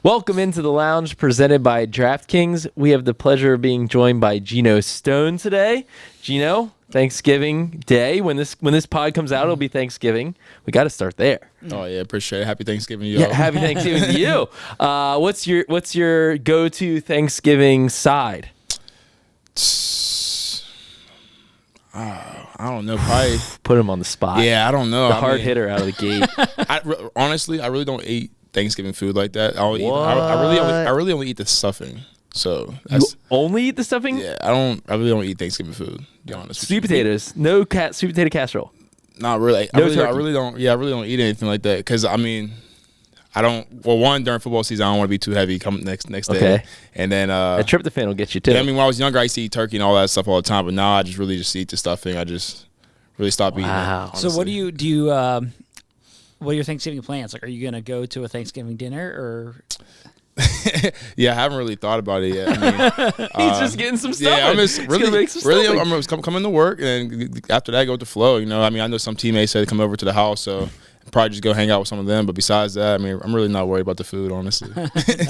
Welcome into the lounge presented by DraftKings. We have the pleasure of being joined by Geno Stone today. Geno, Thanksgiving Day. When this pod comes out, it'll be Thanksgiving. We got to start there. Oh yeah, appreciate it. Happy Thanksgiving to you. Yeah, happy Thanksgiving to you. What's your go-to Thanksgiving side? I don't know. Probably Put him on the spot. Yeah, I don't know. The hard hitter out of the gate. Honestly, I really don't eat Thanksgiving food like that. I really only eat the stuffing. So You only eat the stuffing? Yeah, I really don't eat Thanksgiving food. To be honest. Sweet potatoes. No sweet potato casserole. Not really. No I really don't. Yeah, I really don't eat anything like that because I mean, I don't. Well, one, during football season, I don't want to be too heavy. Come next day. Okay. And then a tryptophan will get you too. Yeah, I mean, when I was younger, I used to eat turkey and all that stuff all the time. But now I just really eat the stuffing. I just really stopped eating it. Honestly. So what do you what are your Thanksgiving plans? Like, are you gonna go to a Thanksgiving dinner or? Yeah, I haven't really thought about it yet. I mean, He's just getting some stuff. Yeah, I'm just coming to work, and after that, go with the flow. You know, I mean, I know some teammates said to come over to the house, so probably just go hang out with some of them. But besides that, I mean, I'm really not worried about the food, honestly.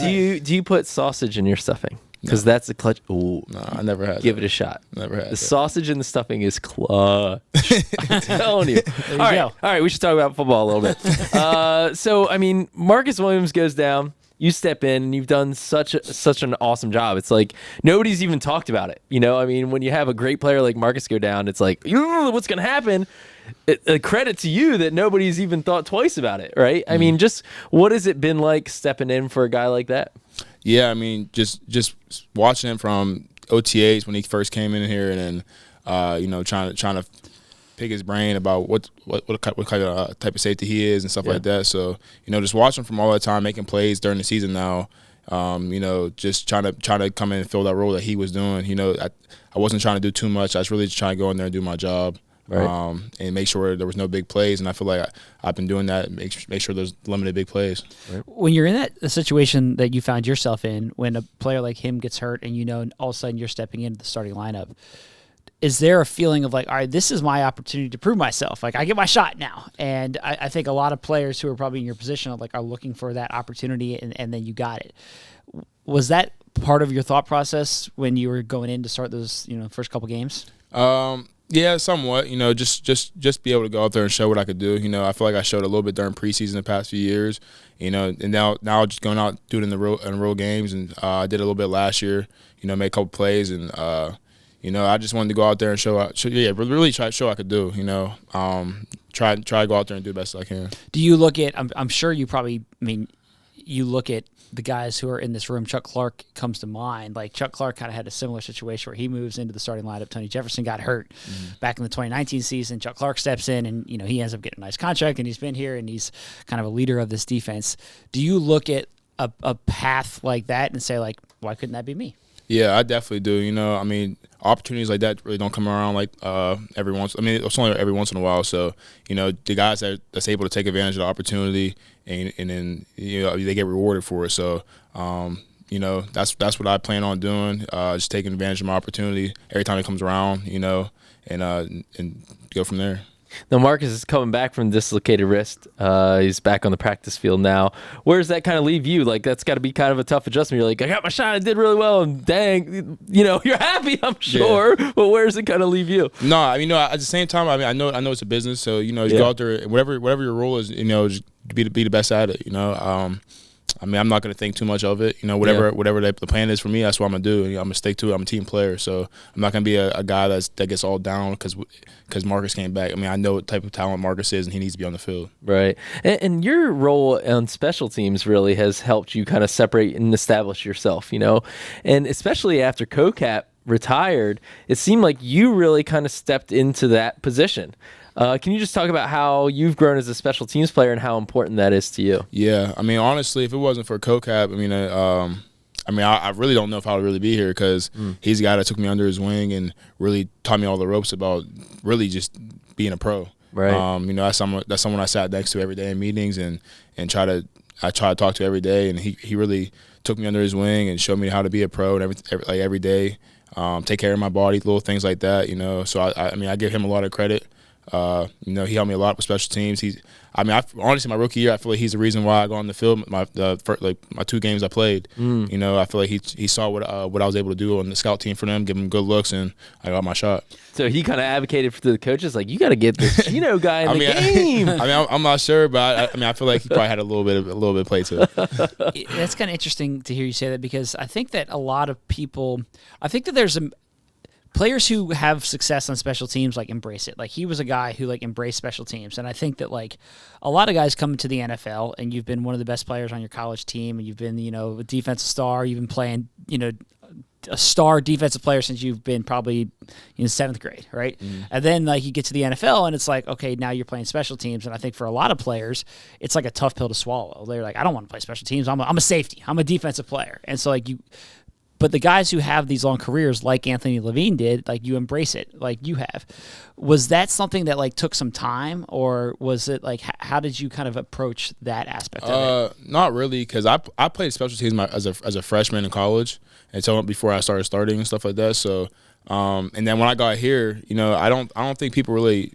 Do you put sausage in your stuffing? Because that's a clutch. Ooh, no, I never had. Give it a shot. Never had. The sausage and the stuffing is clutch. I'm telling you. All right. We should talk about football a little bit. So, I mean, Marcus Williams goes down. You step in, and you've done such an awesome job. It's like nobody's even talked about it. You know, I mean, when you have a great player like Marcus go down, it's like, what's going to happen? A credit to you that nobody's even thought twice about it, right? I mean, just what has it been like stepping in for a guy like that? Yeah, I mean, just watching him from OTAs when he first came in here, and then you know, trying to pick his brain about what kind of type of safety he is and stuff like that. So, you know, just watching from all that time, making plays during the season now, you know, just trying to come in and fill that role that he was doing. You know, I wasn't trying to do too much. I was really just trying to go in there and do my job. Right. And make sure there was no big plays, and I feel like I've been doing that. Make sure there's limited big plays. Right. When you're in that situation that you found yourself in, when a player like him gets hurt, and you know all of a sudden you're stepping into the starting lineup, is there a feeling of like, all right, this is my opportunity to prove myself? Like, I get my shot now. And I think a lot of players who are probably in your position are looking for that opportunity, and then you got it. Was that part of your thought process when you were going in to start those first couple games? Yeah, somewhat. You know, just be able to go out there and show what I could do. You know, I feel like I showed a little bit during preseason the past few years. You know, and now just going out doing it in real games, and I did a little bit last year. You know, made a couple plays, and you know, I just wanted to go out there and really try to show what I could do. You know, try to go out there and do the best I can. Do you look at? I'm sure you probably. I mean, you look at the guys who are in this room. Chuck Clark comes to mind. Like, Chuck Clark kind of had a similar situation where he moves into the starting lineup. Tony Jefferson got hurt back in the 2019 season. Chuck Clark steps in, and he ends up getting a nice contract, and he's been here, and he's kind of a leader of this defense. Do you look at a path like that and say, like, why couldn't that be me? Yeah, I definitely do. You know, I mean, opportunities like that really don't come around like every once. I mean, it's only every once in a while. So, you know, the guys that's able to take advantage of the opportunity and then they get rewarded for it. So, you know, that's what I plan on doing. Just taking advantage of my opportunity every time it comes around. You know, and go from there. Now, Marcus is coming back from dislocated wrist. He's back on the practice field now. Where does that kind of leave you? Like, that's got to be kind of a tough adjustment. You're like, I got my shot. I did really well. And dang, you're happy, I'm sure. Yeah. But where does it kind of leave you? No, I mean, at the same time, I mean, I know it's a business. So, you go out there, whatever your role is, just be the best at it. I mean, I'm not going to think too much of it. Whatever the plan is for me, that's what I'm going to do. I'm going to stick to it. I'm a team player, so I'm not going to be a guy that gets all down because Marcus came back. I mean, I know what type of talent Marcus is, and he needs to be on the field. Right. And your role on special teams really has helped you kind of separate and establish yourself, And especially after CoCap retired, it seemed like you really kind of stepped into that position. Can you just talk about how you've grown as a special teams player and how important that is to you? Yeah, I mean, honestly, if it wasn't for CoCap, I really don't know if I would really be here because he's the guy that took me under his wing and really taught me all the ropes about really just being a pro. Right. That's someone I sat next to every day in meetings and I try to talk to every day, and he really took me under his wing and showed me how to be a pro and every day. Take care of my body, little things like that. So I give him a lot of credit. He helped me a lot with special teams. Honestly, my rookie year, I feel like he's the reason why I got on the field. My 2 games I played. I feel like he saw what I was able to do on the scout team for them, give them good looks, and I got my shot. So he kind of advocated for the coaches, like, you got to get this Geno guy in the game. I'm not sure, but I feel like he probably had a little bit of play to it. That's kind of interesting to hear you say that, because I think that a lot of people, I think that there's players who have success on special teams like embrace it. Like, he was a guy who like embraced special teams, and I think that like a lot of guys come into the NFL and you've been one of the best players on your college team, and you've been a defensive star, you've been playing a star defensive player since you've been probably in 7th grade, right? And then like you get to the NFL and it's like, okay, now you're playing special teams, and I think for a lot of players it's like a tough pill to swallow. They're like, I don't want to play special teams. I'm a safety. I'm a defensive player. And so like but the guys who have these long careers like Anthony Levine did, like, you embrace it like you have. Was that something that like took some time, or was it like, how did you kind of approach that aspect of it? Not really, because I played special teams as a freshman in college, and so before I started starting and stuff like that. So and then when I got here, I don't think people really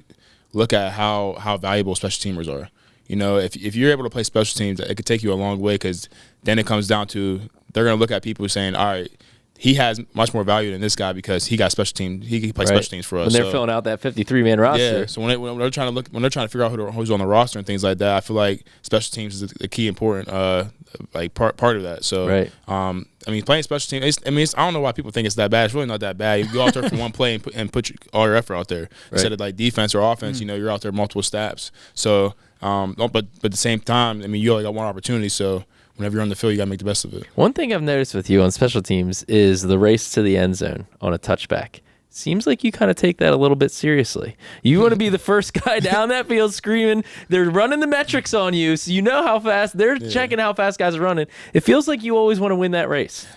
look at how valuable special teamers are. If you're able to play special teams, it could take you a long way, because then it comes down to they're going to look at people saying, all right, he has much more value than this guy because he got special teams. He can play special teams for us. When they're filling out that 53-man roster. Yeah. So when they're trying to figure out who's on the roster and things like that, I feel like special teams is a key important part of that. So playing special teams. I don't know why people think it's that bad. It's really not that bad. You go out there for one play and put all your effort out there instead of like defense or offense. You're out there multiple snaps. So but at the same time, you only got one opportunity. So whenever you're on the field, you got to make the best of it. One thing I've noticed with you on special teams is the race to the end zone on a touchback. Seems like you kind of take that a little bit seriously. You want to be the first guy down that field screaming. They're running the metrics on you, so you know how fast. They're checking how fast guys are running. It feels like you always want to win that race.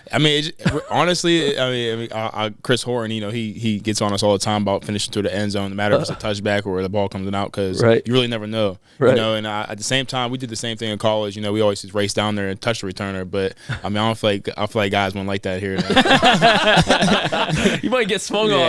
Honestly, Chris Horton, he gets on us all the time about finishing through the end zone, no matter if it's a touchback or the ball comes out, because you really never know. And at the same time, we did the same thing in college. We always just race down there and touch the returner. But I don't feel like guys won't like that here. You might get swung on.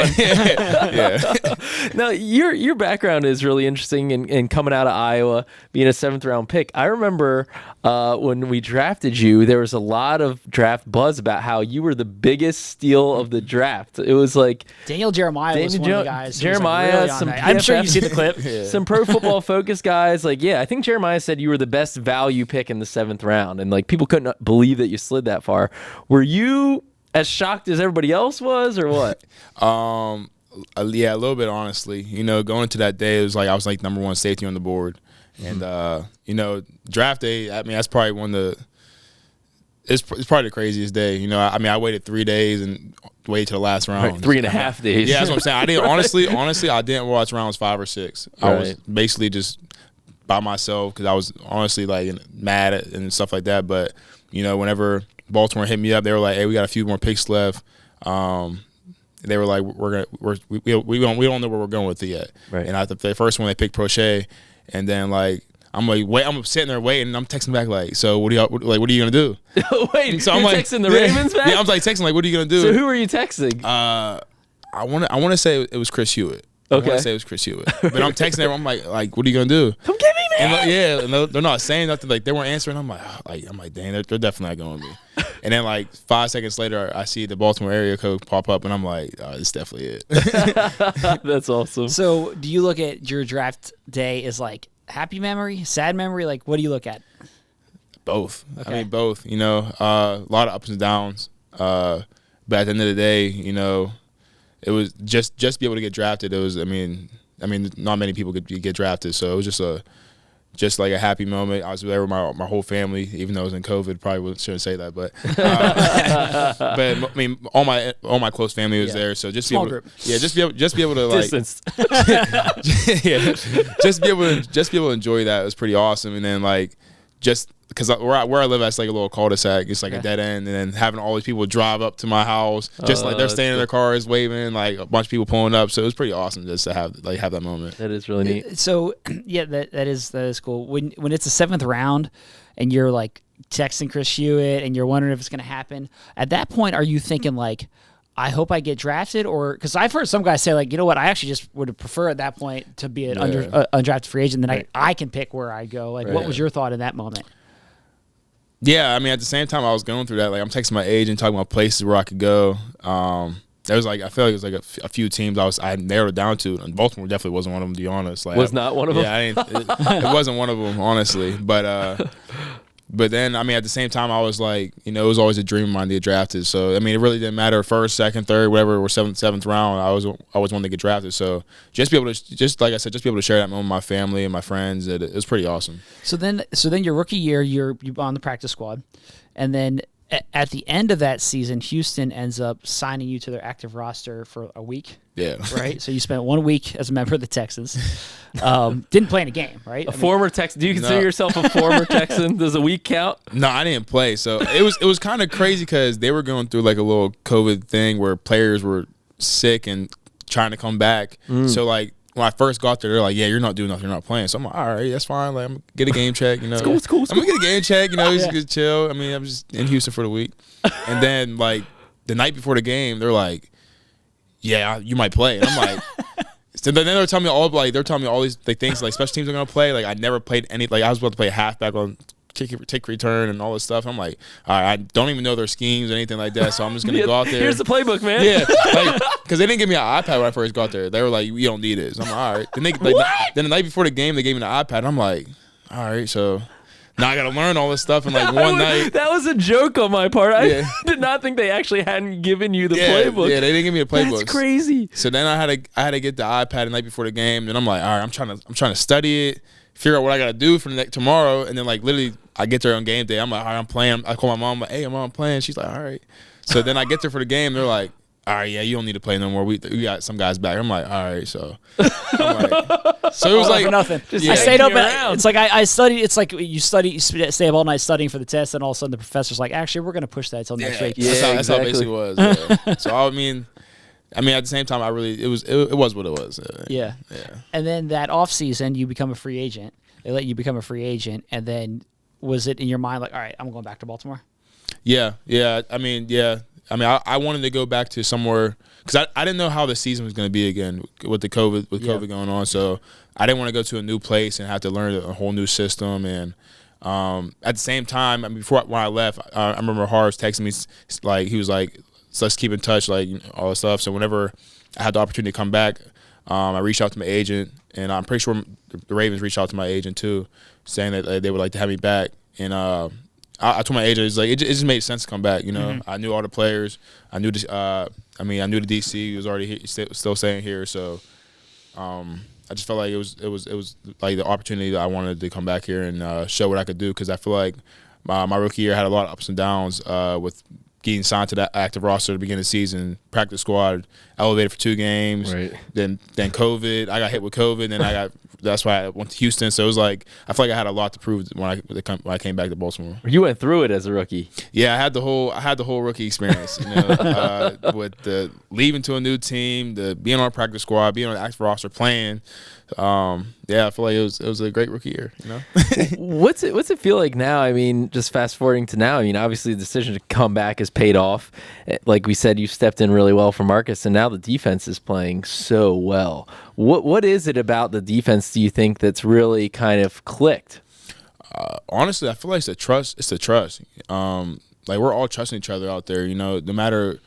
Now, your background is really interesting in coming out of Iowa, being a 7th round pick. I remember when we drafted you, there was a lot of draft buzz about how you were the biggest steal of the draft. It was like Daniel Jeremiah was one of the guys. Jeremiah, really I'm sure you see the clip. Some Pro Football Focus guys. I think Jeremiah said you were the best value pick in the 7th round, and like people couldn't believe that you slid that far. Were you as shocked as everybody else was, or what? Yeah, a little bit, honestly. Going into that day, it was like I was like number 1 safety on the board, and draft day. That's probably one of the. It's probably the craziest day. I waited 3 days and waited till the last round. 3.5 days. Yeah, that's what I'm saying. I didn't honestly. I didn't watch rounds 5 or 6. I was basically just by myself because I was honestly like mad and stuff like that. But whenever Baltimore hit me up, they were like, "Hey, we got a few more picks left." They were like, we don't know where we're going with it yet. Right. And the first one they picked Prochet, and then I'm sitting there waiting, and I'm texting back so what are you gonna do? Wait, so I'm texting the Ravens back? Yeah, I'm texting what are you gonna do? So who are you texting? I want to say it was Chris Hewitt. Okay. I want to say it was Chris Hewitt. But I'm texting them. I'm like, what are you gonna do? Come get me, man. And they're not saying nothing. They weren't answering. I'm like, dang, they're definitely not going to me. And then 5 seconds later, I see the Baltimore area code pop up, and I'm like, oh, this is definitely it. That's awesome. So, do you look at your draft day as happy memory, sad memory? What do you look at? Both. Okay. Both. A lot of ups and downs. But at the end of the day, it was just to be able to get drafted. It was, not many people could get drafted, so it was just a happy moment. I was there with my whole family, even though it was in COVID. Probably shouldn't say that, but all my close family was there. So just small be able group. just be able to distanced. just be able to enjoy that. It was pretty awesome. And then just because where I live, that's a little cul-de-sac. It's a dead end, and then having all these people drive up to my house, just they're staying in their cars, waving, a bunch of people pulling up. So it was pretty awesome just to have that moment. That is really neat. So yeah, that is cool. When it's the 7th round, and you're texting Chris Hewitt, and you're wondering if it's going to happen. At that point, are you thinking I hope I get drafted, or because I've heard some guys say like, you know what, I actually just would prefer at that point to be an undrafted free agent, then I can pick where I go. Like, what was your thought in that moment? Yeah, I mean, at the same time I was going through that, like I'm texting my agent, talking about places where I could go. There was like, I feel like it was like a few teams I had narrowed it down to, and Baltimore definitely wasn't one of them, to be honest. Like, was not one of them? Yeah, it wasn't one of them, honestly. But then, I mean, at the same time, I was like, it was always a dream of mine to get drafted. So, I mean, it really didn't matter first, second, third, whatever, or seventh round. I always wanted to get drafted. So, just be able to, like I said, just be able to share that moment with my family and my friends, it was pretty awesome. So then your rookie year, you're on the practice squad, and then at the end of that season, Houston ends up signing you to their active roster for a week. Yeah. Right? So you spent 1 week as a member of the Texans. Didn't play in a game, right? Former Texan. Do you consider yourself a former Texan? Does a week count? No, I didn't play. So it was kind of crazy because they were going through like a little COVID thing where players were sick and trying to come back. So like when I first got there, they're like, "Yeah, you're not doing nothing. You're not playing." So I'm like, "All right, that's fine. Like, I'm gonna get a game check. It's cool. I'm gonna get a game check. Just get chill. I mean, I'm just in Houston for the week." And then like the night before the game, they're like, "Yeah, you might play." And I'm like, so then they're telling me all these like things like special teams are gonna play. Like I never played any. Like I was about to play halfback on kick return and all this stuff. I'm like, all right, I don't even know their schemes or anything like that, so I'm just gonna go out there. Here's the playbook, man. Yeah, because they didn't give me an iPad when I first got there. They were like, "We don't need it." So I'm like, all right. Then the night before the game, they gave me the iPad. And I'm like, all right, so now I gotta learn all this stuff in like one night. That was a joke on my part. I did not think they actually hadn't given you the playbook. Yeah, they didn't give me the playbook. That's crazy. So then I had to get the iPad the night before the game. And I'm like, all right, I'm trying to study it, figure out what I gotta do for tomorrow. And then like literally, I get there on game day. I'm like, all right, I'm playing. I call my mom, like, "Hey, Mom, I'm playing." She's like, "All right." So then I get there for the game. They're like, "All right, yeah, you don't need to play no more. We got some guys back." I'm like, "All right." So it was like nothing. I stayed up. It's like I studied. It's like you stay up all night studying for the test, and all of a sudden the professor's like, "Actually, we're gonna push that until next week." Yeah, that's how it basically was. Yeah. So I mean, at the same time, it was what it was. Yeah. And then that off season, you become a free agent. They let you become a free agent, and then was it in your mind like, all right, I'm going back to Baltimore? Yeah. I mean, I wanted to go back to somewhere because I didn't know how the season was going to be again with the COVID going on. So I didn't want to go to a new place and have to learn a whole new system. And at the same time, when I left, I remember Harves texting me like he was like, "So let's keep in touch," like all this stuff. So whenever I had the opportunity to come back, I reached out to my agent, and I'm pretty sure the Ravens reached out to my agent too, saying that they would like to have me back. And I told my agent, it's like it just made sense to come back. I knew all the players. I knew I knew the DC. He was already here, still staying here. So I just felt like it was like the opportunity that I wanted to come back here and show what I could do, because I feel like my rookie year had a lot of ups and downs with getting signed to that active roster at the beginning of the season, practice squad, elevated for 2 games. Right. Then COVID. I got hit with COVID, and that's why I went to Houston. So it was like I feel like I had a lot to prove when I came back to Baltimore. You went through it as a rookie. Yeah, I had the whole rookie experience. With the leaving to a new team, the being on a practice squad, being on the active roster, playing. I feel like it was a great rookie year. What's it feel like now? I mean, just fast forwarding to now. I mean, obviously the decision to come back has paid off. Like we said, you stepped in really well for Marcus, and now the defense is playing so well. What is it about the defense, do you think, that's really kind of clicked? Honestly, I feel like it's the trust. It's the trust. Like we're all trusting each other out there. No matter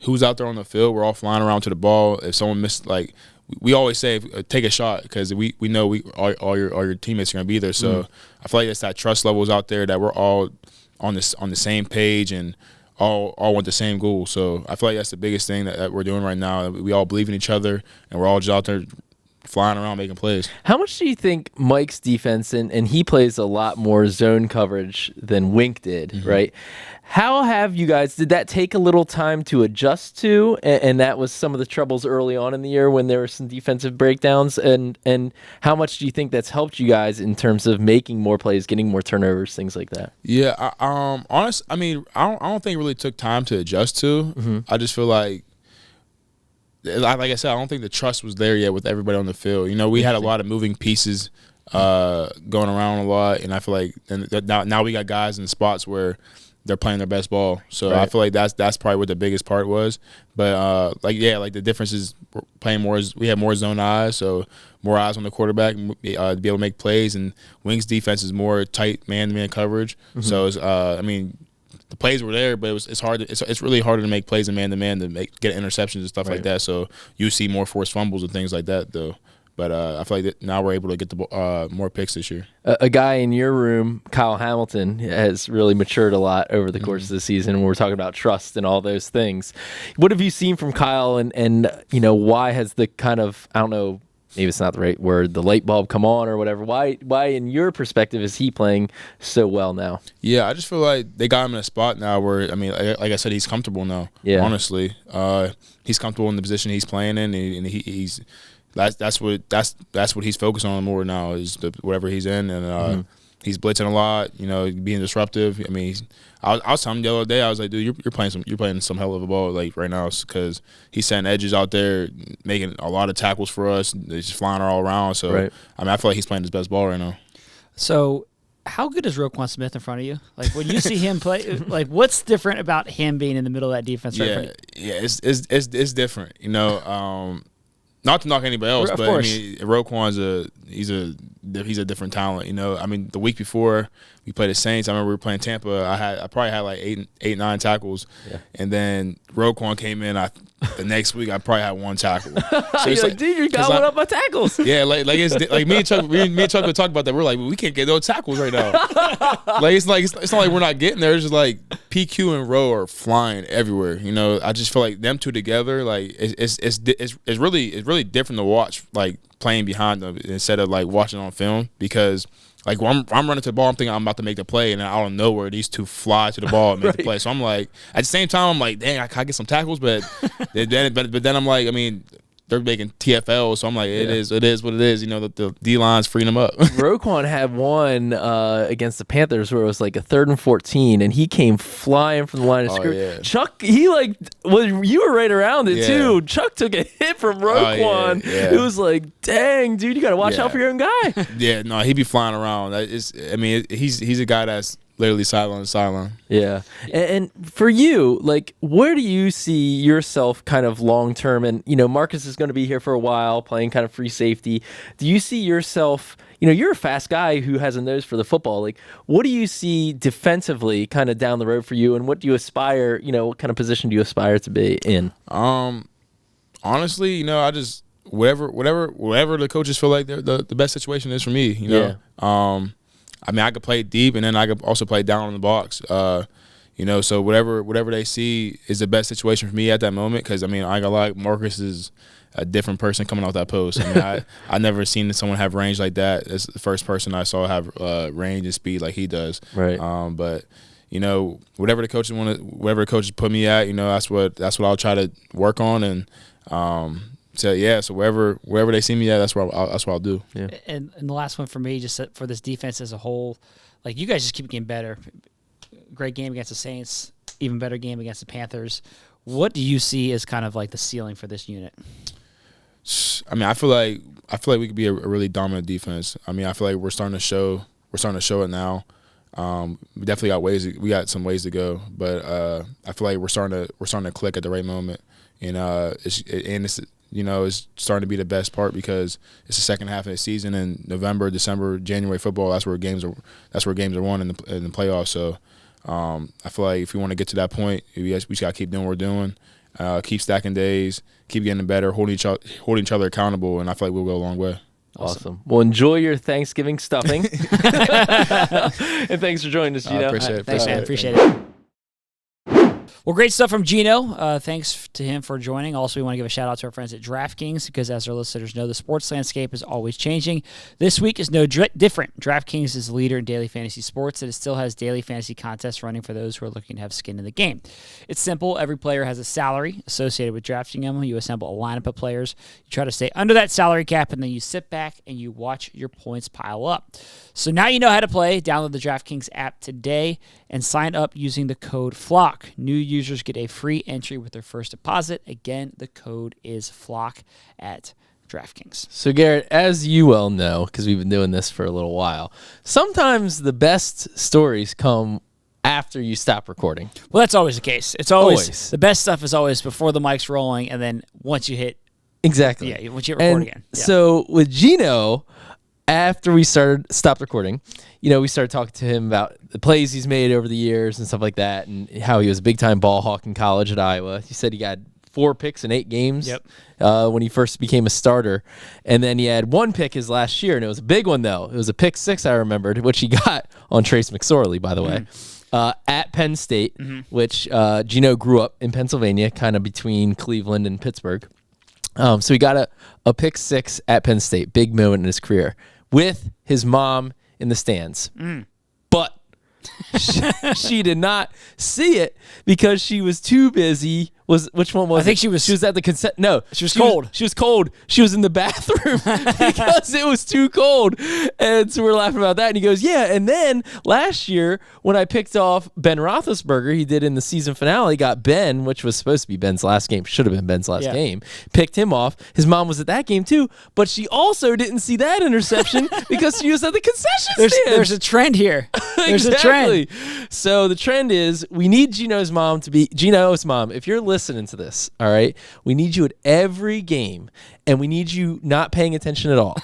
who's out there on the field, we're all flying around to the ball. If someone missed, like we always say, take a shot, because we know all your teammates are gonna be there. So I feel like it's that trust levels out there, that we're all on the same page and all want the same goal. So I feel like that's the biggest thing that we're doing right now. We all believe in each other, and we're all just out there flying around making plays. How much do you think Mike's defense, and he plays a lot more zone coverage than Wink did, right? How have you guys, did that take a little time to adjust to? And that was some of the troubles early on in the year when there were some defensive breakdowns. And how much do you think that's helped you guys in terms of making more plays, getting more turnovers, things like that? Yeah, I don't think it really took time to adjust to. I just feel like I said, I don't think the trust was there yet with everybody on the field. We had a lot of moving pieces going around a lot, and I feel like now we got guys in spots where they're playing their best ball. So Right. I feel like that's probably what the biggest part was. But like the difference is playing more. We have more zone eyes, so more eyes on the quarterback to be able to make plays. And Wings defense is more tight man-to-man coverage. Mm-hmm. So it's, the plays were there, but it's hard. It's really harder to make plays in man-to-man to get interceptions and stuff like that. So you see more forced fumbles and things like that, though. But I feel like that now we're able to get the more picks this year. A guy in your room, Kyle Hamilton, has really matured a lot over the course of the season. And we're talking about trust and all those things. What have you seen from Kyle, and why has the kind of, I don't know, maybe it's not the right word, the light bulb come on or whatever? Why in your perspective is he playing so well now? Yeah, I just feel like they got him in a spot now where, like I said, he's comfortable now. Yeah. Honestly, he's comfortable in the position he's playing in, and he's. That's what he's focused on more now is whatever he's in, and he's blitzing a lot, being disruptive. I mean, I was telling him the other day, I was like, dude, you're playing some hell of a ball like right now, because he's setting edges out there, making a lot of tackles for us. They're just flying all around. So right. I feel like he's playing his best ball right now. So, how good is Roquan Smith in front of you? Like when you see him play, like what's different about him being in the middle of that defense? Right in front of you? It's different. Not to knock anybody else, but I mean, Roquan's he's a different talent. I mean, the week before we played the Saints, I remember we were playing Tampa. I probably had like eight, 9 tackles, and then Roquan came in. The next week I probably had 1 tackle. So You're like, dude, you got one up my tackles. Yeah, it's like me and Chuck would talk about that. We're like, we can't get no tackles right now. It's not like we're not getting there. It's just like PQ and Rowe are flying everywhere. I just feel like them two together, like it's really different to watch, like playing behind them instead of like watching on film, because like when I'm running to the ball, I'm thinking I'm about to make the play, and then out of nowhere these two fly to the ball and make the play. So I'm like, at the same time, I'm like, dang, I can get some tackles, but then I'm like, I mean, they're making TFL, so I'm like, it is what it is. The D line's freeing them up. Roquan had one against the Panthers where it was like a 3rd and 14, and he came flying from the line of scrimmage. Yeah. Chuck, you were right around it too. Chuck took a hit from Roquan. Yeah. It was like, dang, dude, you got to watch out for your own guy. Yeah, no, he be flying around. He's a guy that's literally sideline to sideline. Yeah. And for you, like, where do you see yourself kind of long term? And, Marcus is going to be here for a while playing kind of free safety. Do you see yourself, you're a fast guy who has a nose for the football. Like, what do you see defensively kind of down the road for you? And what do you aspire, what kind of position do you aspire to be in? Honestly, I just, whatever the coaches feel like the best situation is for me, Yeah. I could play deep, and then I could also play down in the box. So whatever they see is the best situation for me at that moment. Because I got like Marcus is a different person coming off that post. I never seen someone have range like that. It's the first person I saw have range and speed like he does. Right. But whatever the coaches put me at, that's what I'll try to work on. And so wherever they see me at, that's what I'll do. Yeah. And the last one for me, just for this defense as a whole, like you guys just keep getting better. Great game against the Saints, even better game against the Panthers. What do you see as kind of like the ceiling for this unit? I feel like we could be a really dominant defense. I feel like we're starting to show it now. We definitely got some ways to go, but I feel like we're starting to click at the right moment, and it's starting to be the best part because it's the second half of the season, and November, December, January football. That's where games are won in the playoffs. So I feel like if we want to get to that point, we just got to keep doing what we're doing, keep stacking days, keep getting better, holding each other accountable, and I feel like we'll go a long way. Awesome. Well, enjoy your Thanksgiving stuffing, and thanks for joining us, Geno. I appreciate it. Thanks, man. Appreciate it. Well, great stuff from Geno. Thanks to him for joining. Also, we want to give a shout-out to our friends at DraftKings because, as our listeners know, the sports landscape is always changing. This week is no different. DraftKings is the leader in daily fantasy sports, and it still has daily fantasy contests running for those who are looking to have skin in the game. It's simple. Every player has a salary associated with drafting them. You assemble a lineup of players. You try to stay under that salary cap, and then you sit back and you watch your points pile up. So now you know how to play. Download the DraftKings app today and sign up using the code FLOCK. New users get a free entry with their first deposit. Again, the code is FLOCK at DraftKings. So, Garrett, as you well know, because we've been doing this for a little while, sometimes the best stories come after you stop recording. Well, that's always the case. It's always. Always. The best stuff is always before the mic's rolling, and then once you hit. Exactly. Yeah, once you hit record And again. Yeah. so with Geno, after we stopped recording, we started talking to him about the plays he's made over the years and stuff like that, and how he was a big-time ball hawk in college at Iowa. He said he got 4 picks in 8 games when he first became a starter. And then he had 1 pick his last year, and it was a big one, though. It was a pick 6, I remembered, which he got on Trace McSorley, by the way, at Penn State, which Geno grew up in Pennsylvania, kind of between Cleveland and Pittsburgh. So he got a pick 6 at Penn State, big moment in his career, with his mom in the stands. But she did not see it because she was too busy. Which one was I think it? she was. She was at the consent. No, she was cold. She was cold. She was in the bathroom because it was too cold. And so we're laughing about that. And he goes, yeah. And then last year when I picked off Ben Roethlisberger, he did in the season finale, got Ben, which was supposed to be Ben's last game. Should have been Ben's last game. Picked him off. His mom was at that game too, but she also didn't see that interception because she was at the concession stand. There's a trend here. There's a trend. So the trend is we need Geno's mom to be Geno's mom. If you're listening to this, all right, we need you at every game, and we need you not paying attention at all.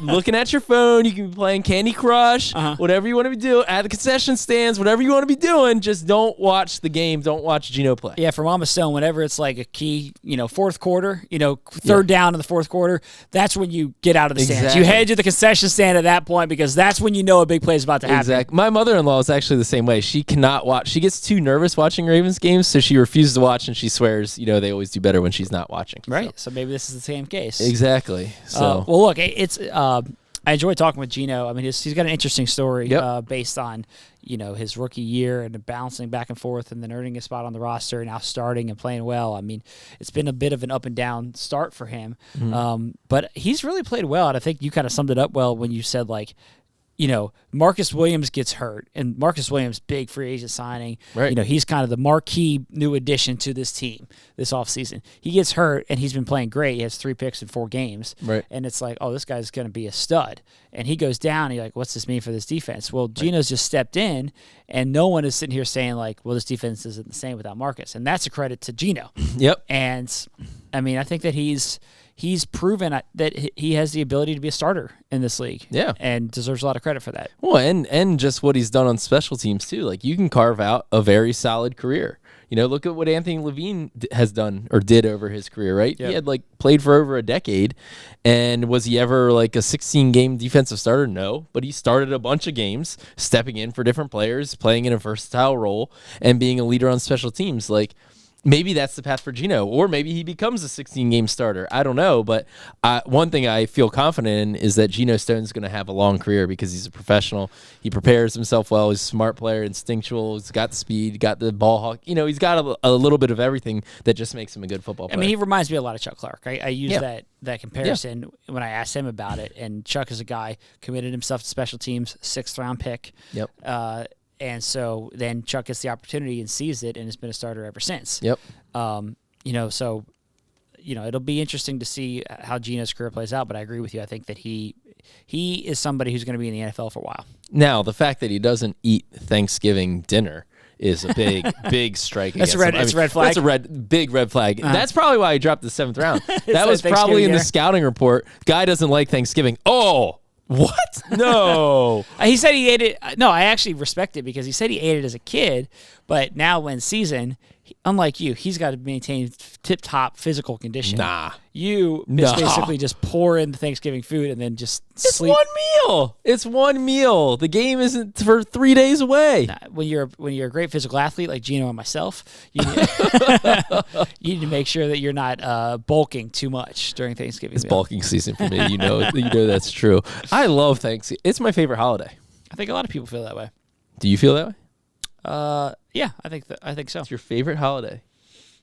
Looking at your phone, you can be playing Candy Crush, whatever you want to be doing at the concession stands, whatever you want to be doing. Just don't watch the game. Don't watch Geno play. Yeah, for Mama Stone, whenever it's like a key, fourth quarter, third down in the fourth quarter, that's when you get out of the stands. You head to the concession stand at that point because that's when you know a big play is about to happen. Exactly. My mother-in-law is actually the same way. She cannot watch. She gets too nervous watching Ravens games, so she refuses to watch, and she swears, they always do better when she's not watching. Right. So maybe this is the same case. Exactly. So well, look, it's I enjoy talking with Geno. I mean, he's got an interesting story based on his rookie year and bouncing back and forth and then earning a spot on the roster and now starting and playing well. I mean, it's been a bit of an up and down start for him, but he's really played well. And I think you kind of summed it up well when you said Marcus Williams gets hurt, and Marcus Williams, big free agent signing. Right. He's kind of the marquee new addition to this team this offseason. He gets hurt, and he's been playing great. He has 3 picks in 4 games. Right. And it's like, oh, this guy's going to be a stud. And he goes down, and you're like, what's this mean for this defense? Well, Geno's just stepped in, and no one is sitting here saying, well, this defense isn't the same without Marcus. And that's a credit to Geno. Yep. And, I mean, I think that he's proven that he has the ability to be a starter in this league. Yeah. And deserves a lot of credit for that. Well, and just what he's done on special teams, too. Like, you can carve out a very solid career. Look at what Anthony Levine has done or did over his career, right? Yep. He had, played for over a decade. And was he ever, a 16-game defensive starter? No. But he started a bunch of games, stepping in for different players, playing in a versatile role, and being a leader on special teams. Maybe that's the path for Geno, or maybe he becomes a 16-game starter. I don't know, but one thing I feel confident in is that Geno Stone's going to have a long career because he's a professional. He prepares himself well. He's a smart player, instinctual. He's got the speed, got the ball hawk. He's got a little bit of everything that just makes him a good football player. I mean, he reminds me a lot of Chuck Clark. I use that comparison when I asked him about it, and Chuck is a guy committed himself to special teams, 6th-round pick. Yep. And so then Chuck gets the opportunity and sees it and has been a starter ever since. Yep. So it'll be interesting to see how Geno's career plays out, but I agree with you. I think that he is somebody who's going to be in the NFL for a while. Now, the fact that he doesn't eat Thanksgiving dinner is a big strike. That's a red flag. That's a big red flag. That's probably why he dropped the 7th round. That was probably in the scouting report. Guy doesn't like Thanksgiving. Oh, what? No. He said he ate it. No, I actually respect it because he said he ate it as a kid, but now when season, unlike you, he's got to maintain tip-top physical condition. Nah. You basically just pour in the Thanksgiving food and then just sleep. It's one meal. The game isn't for 3 days away. Nah, when you're a great physical athlete like Geno and myself, you need to make sure that you're not bulking too much during Thanksgiving. It's bulking season for me. You know that's true. I love Thanksgiving. It's my favorite holiday. I think a lot of people feel that way. Do you feel that way? Yeah, I think so. It's your favorite holiday.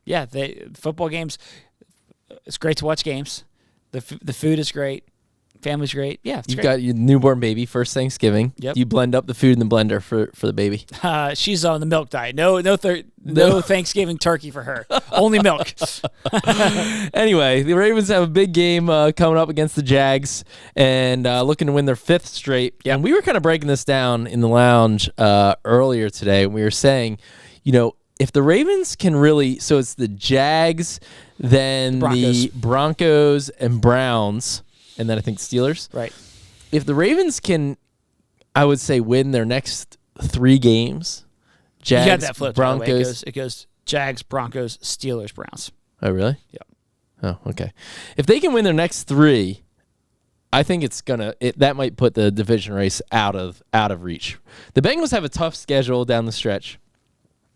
Yeah, football games. It's great to watch games. The food is great. Family's great. Yeah, You've got your newborn baby, first Thanksgiving. Yep. You blend up the food in the blender for the baby. She's on the milk diet. No Thanksgiving turkey for her. Only milk. Anyway, the Ravens have a big game coming up against the Jags and looking to win their 5th straight. Yep. And we were kind of breaking this down in the lounge earlier today. We were saying, if the Ravens can really, so it's the Jags, then the Broncos and Browns, and then I think Steelers. Right. If the Ravens can, I would say, win their next 3 games, Jags, you got that flip, Broncos. It goes Jags, Broncos, Steelers, Browns. Oh, really? Yeah. Oh, okay. If they can win their next 3, I think that might put the division race out of reach. The Bengals have a tough schedule down the stretch.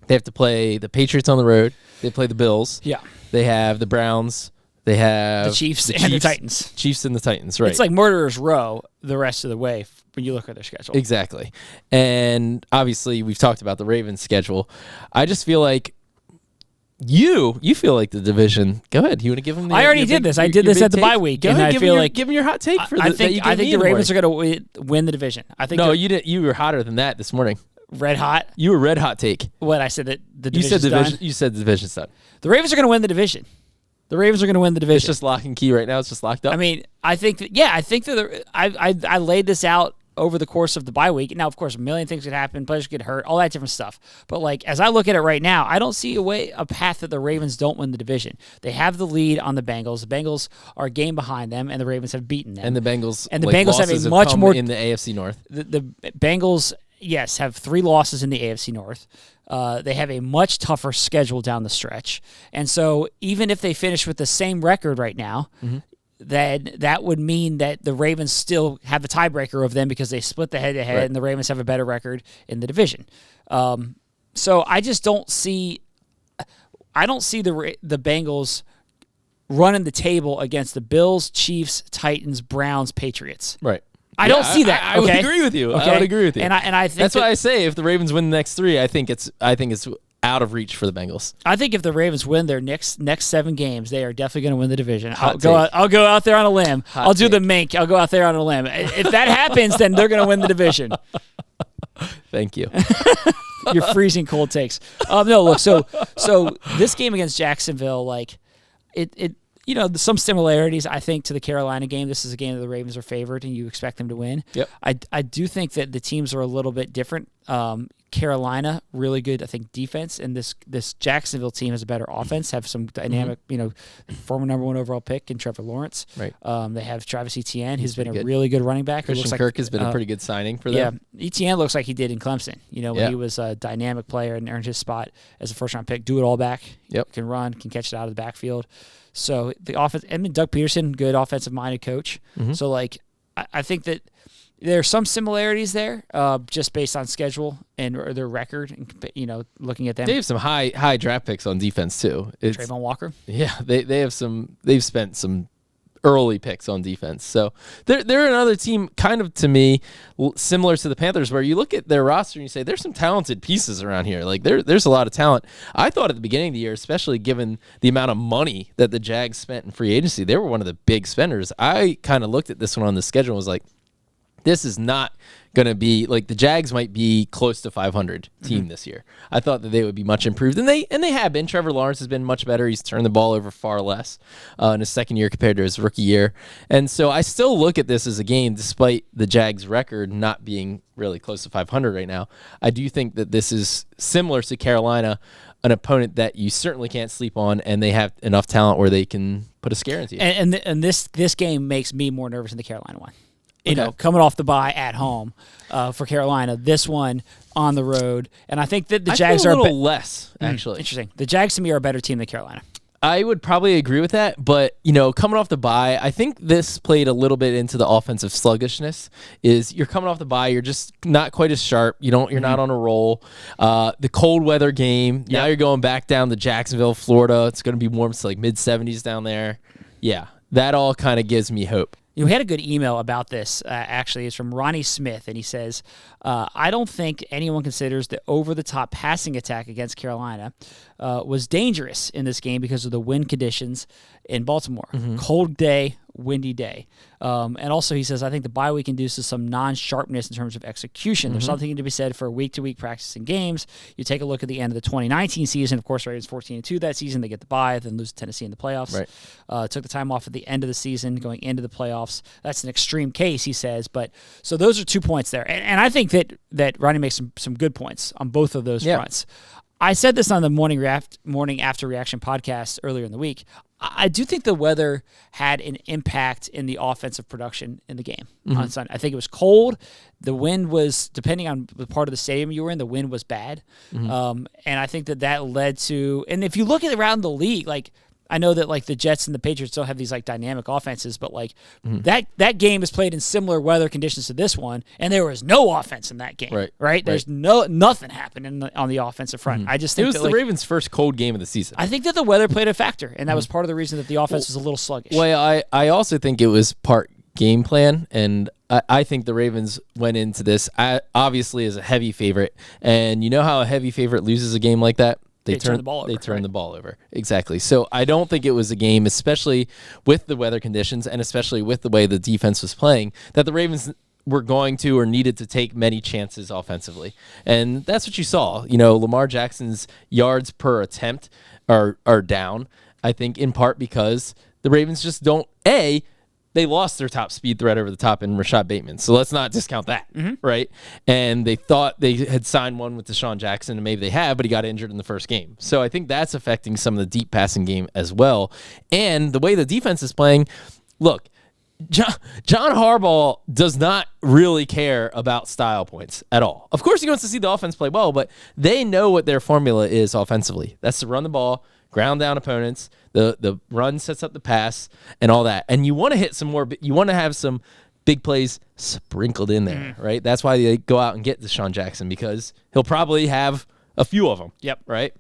They have to play the Patriots on the road. They play the Bills. Yeah. They have the Browns. They have the Chiefs and the Titans. Chiefs and the Titans, right. It's like murderer's row the rest of the way when you look at their schedule. Exactly. And obviously we've talked about the Ravens schedule. I just feel like you feel like the division. Go ahead. You want to give them I already did this. I did this at the bye week. Go and ahead, I feel like give them your hot take for I think the Ravens are going to win the division. I think No, you didn't. You were hotter than that this morning. Red hot. You were red hot take. What I said that the You said division's done. You said the division's done. The Ravens are going to win the division. The Ravens are going to win the division. It's just lock and key right now. It's just locked up. I mean, I think that I laid this out over the course of the bye week. Now, of course, a million things could happen. Players get hurt, all that different stuff. But like as I look at it right now, I don't see a path that the Ravens don't win the division. They have the lead on the Bengals. The Bengals are a game behind them, and the Ravens have beaten them. And the Bengals have a much more in the AFC North. The Bengals, yes, have 3 losses in the AFC North. They have a much tougher schedule down the stretch. And so even if they finish with the same record right now, then that would mean that the Ravens still have the tiebreaker of them because they split the head-to-head, right. And the Ravens have a better record in the division. So I just don't see the Bengals running the table against the Bills, Chiefs, Titans, Browns, Patriots. Right. I don't see that. I would agree with you. Okay? I would agree with you. And I think that's why I say if the Ravens win the next 3, I think it's out of reach for the Bengals. I think if the Ravens win their next 7 games, they are definitely going to win the division. I'll go out there on a limb. I'll do take. the mink. I'll go out there on a limb. If that happens, then they're going to win the division. Thank you. Your freezing cold takes. No, look. So this game against Jacksonville, like it. Some similarities, I think, to the Carolina game. This is a game that the Ravens are favored, and you expect them to win. Yep. I do think that the teams are a little bit different. Carolina, really good, I think, defense, and this Jacksonville team has a better offense, have some dynamic, former number 1 overall pick in Trevor Lawrence. Right. They have Travis Etienne, who's been a good. really good running back. Christian Kirk has been a pretty good signing for them. Yeah, Etienne looks like he did in Clemson, when he was a dynamic player and earned his spot as a first-round pick. Do it all back. Yep. Can run, can catch it out of the backfield. So the offense, Doug Peterson, good offensive-minded coach. So, I think that there are some similarities there, just based on schedule and their record, and looking at them. They have some high draft picks on defense too. Trayvon Walker. Yeah, they have some. They've spent some early picks on defense, so they're another team, kind of to me similar to the Panthers, where you look at their roster and you say there's some talented pieces around here. Like there's a lot of talent. I thought at the beginning of the year, especially given the amount of money that the Jags spent in free agency, they were one of the big spenders. I kind of looked at this one on the schedule and was like, this is not going to be like the Jags might be close to 500 team this year. I thought that they would be much improved, and they have been. Trevor Lawrence has been much better. He's turned the ball over far less in his second year compared to his rookie year. And so I still look at this as a game, despite the Jags' record not being really close to 500 right now. I do think that this is similar to Carolina, an opponent that you certainly can't sleep on, and they have enough talent where they can put a scare into you. And this game makes me more nervous than the Carolina one. Coming off the bye at home for Carolina, this one on the road, and I think that the Jags are a little less, actually. Interesting. The Jags to me are a better team than Carolina. I would probably agree with that, but coming off the bye, I think this played a little bit into the offensive sluggishness. Is you're coming off the bye, you're just not quite as sharp. You're not on a roll. The cold weather game. Now you're going back down to Jacksonville, Florida. It's going to be warm. It's like mid-70s down there. Yeah, that all kind of gives me hope. We had a good email about this, actually. It's from Ronnie Smith, and he says, I don't think anyone considers the over-the-top passing attack against Carolina was dangerous in this game because of the wind conditions in Baltimore. Cold day, windy day. And also he says, I think the bye week induces some non-sharpness in terms of execution. There's something to be said for week-to-week practice and games. You take a look at the end of the 2019 season. Of course, Ravens 14-2 that season. They get the bye, then lose to Tennessee in the playoffs. Right. Took the time off at the end of the season, going into the playoffs. That's an extreme case, he says. But so those are 2 points there. And I think that Ronnie makes some good points on both of those fronts. I said this on the morning after reaction podcast earlier in the week. I do think the weather had an impact in the offensive production in the game on Sunday. I think it was cold. The wind was, depending on the part of the stadium you were in, the wind was bad. And I think that led to, and if you look at around the league, like, I know that like the Jets and the Patriots don't have these like dynamic offenses, but like that game is played in similar weather conditions to this one, and there was no offense in that game. Right? There's nothing happening on the offensive front. I just think it was the Ravens' first cold game of the season. I think that the weather played a factor, and that was part of the reason that the offense was a little sluggish. Well, I also think it was part game plan, and I think the Ravens went into this obviously as a heavy favorite, and you know how a heavy favorite loses a game like that? They turn the ball over. They turn the ball over. Exactly. So I don't think it was a game, especially with the weather conditions and especially with the way the defense was playing, that the Ravens were going to or needed to take many chances offensively. And that's what you saw. You know, Lamar Jackson's yards per attempt are down, I think, in part because the Ravens just don't, they lost their top speed threat over the top in Rashad Bateman. So let's not discount that, right? And they thought they had signed one with Deshaun Jackson, and maybe they have, but he got injured in the first game. So I think that's affecting some of the deep passing game as well. And the way the defense is playing, look, John Harbaugh does not really care about style points at all. Of course, he wants to see the offense play well, but they know what their formula is offensively. That's to run the ball, ground down opponents, the run sets up the pass, and all that. And you want to hit some more, you want to have some big plays sprinkled in there, right? That's why they go out and get Deshaun Jackson, because he'll probably have a few of them, right?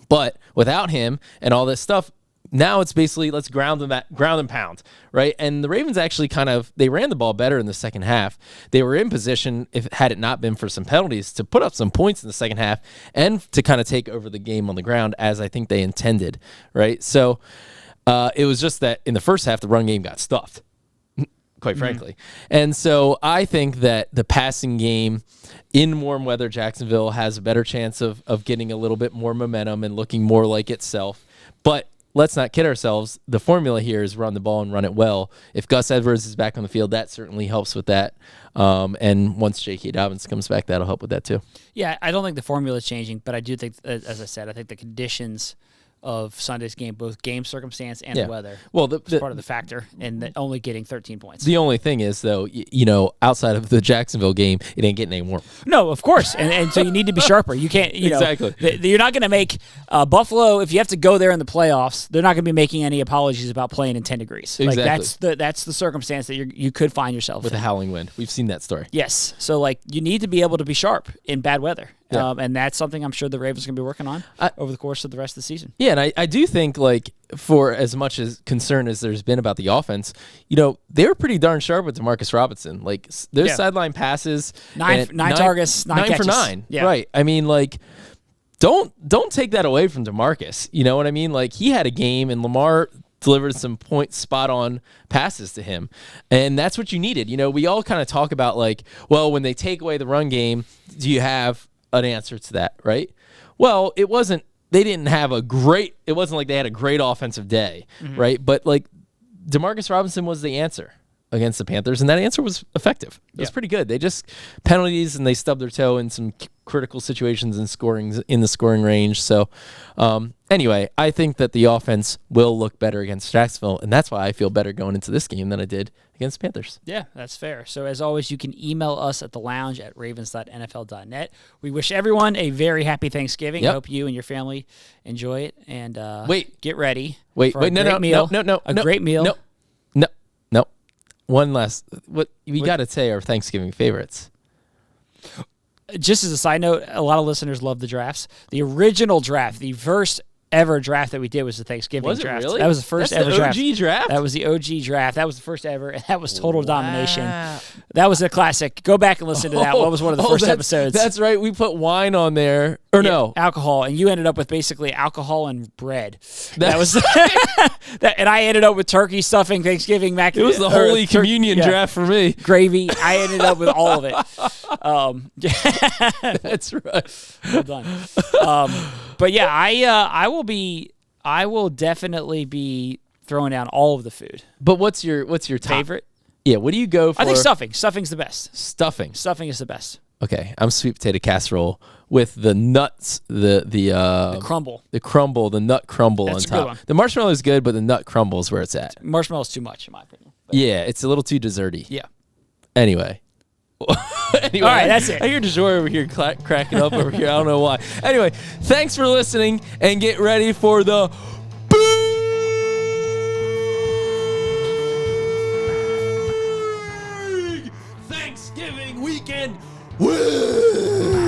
But without him and all this stuff, now it's basically let's ground and pound, right? And the Ravens actually they ran the ball better in the second half. They were in position, had it not been for some penalties, to put up some points in the second half and to kind of take over the game on the ground, as I think they intended, right? So it was just that in the first half, the run game got stuffed, quite frankly. And so I think that the passing game in warm weather, Jacksonville has a better chance of getting a little bit more momentum and looking more like itself. But let's not kid ourselves. The formula here is run the ball and run it well. If Gus Edwards is back on the field, that certainly helps with that. And once J.K. Dobbins comes back, that'll help with that too. Yeah, I don't think the formula is changing, but I do think, as I said, I think the conditions of Sunday's game, both game circumstance and weather, was part of the factor in only getting 13 points. The only thing is, though, outside of the Jacksonville game, it ain't getting any warmer. No, of course, and so you need to be sharper. You can't, exactly. You're not going to make Buffalo, if you have to go there in the playoffs, they're not going to be making any apologies about playing in 10 degrees. Exactly. Like that's the circumstance that you could find yourself with in. a howling wind. We've seen that story. Yes, so like you need to be able to be sharp in bad weather. And that's something I'm sure the Ravens are going to be working on over the course of the rest of the season. Yeah, and I do think, like, for as much as concern as there's been about the offense, they were pretty darn sharp with DeMarcus Robinson. Like, those sideline passes. Nine targets, 9 catches. 9 for 9. Yeah. Right. I mean, like, don't take that away from DeMarcus. You know what I mean? Like, he had a game, and Lamar delivered some spot-on passes to him. And that's what you needed. We all kind of talk about, like, well, when they take away the run game, do you have an answer to that, right? Well, it wasn't like they had a great offensive day, right? But like DeMarcus Robinson was the answer against the Panthers, and that answer was effective. It was pretty good. They just penalties, and they stubbed their toe in some critical situations and in the scoring range. So anyway, I think that the offense will look better against Jacksonville, and that's why I feel better going into this game than I did against the Panthers. Yeah, that's fair. So as always, you can email us at thelounge@ravens.nfl.net. We wish everyone a very happy Thanksgiving. I hope you and your family enjoy it. And get ready. No. A great meal. No. One last. What we got to say are Thanksgiving favorites. Just as a side note, a lot of listeners love the drafts. The original draft, the first ever draft that we did was the Thanksgiving Was it draft. really? That was the first That's ever the draft. OG draft? That was the OG draft. That was the first ever, and that was total domination. That was a classic. Go back and listen to that. What was one of the first episodes? That's right. We put wine on there. Or no. Alcohol. And you ended up with basically alcohol and bread. That was and I ended up with turkey, stuffing, Thanksgiving, mac. It was the Holy Communion draft for me. Gravy. I ended up with all of it. That's right. Well done. But yeah, I will definitely be throwing down all of the food. But what's your top favorite? Yeah, what do you go for? I think stuffing. Stuffing's the best. Stuffing. Stuffing is the best. Okay, I'm sweet potato casserole with the nuts, the crumble, the nut crumble That's on a good top. one. The marshmallow is good, but the nut crumble is where it's at. Marshmallow's too much, in my opinion. But yeah, it's a little too desserty. yeah. Anyway. All right, that's it. I hear DeJoy over here cracking up over here. I don't know why. Anyway, thanks for listening, and get ready for the big Thanksgiving weekend. Woo!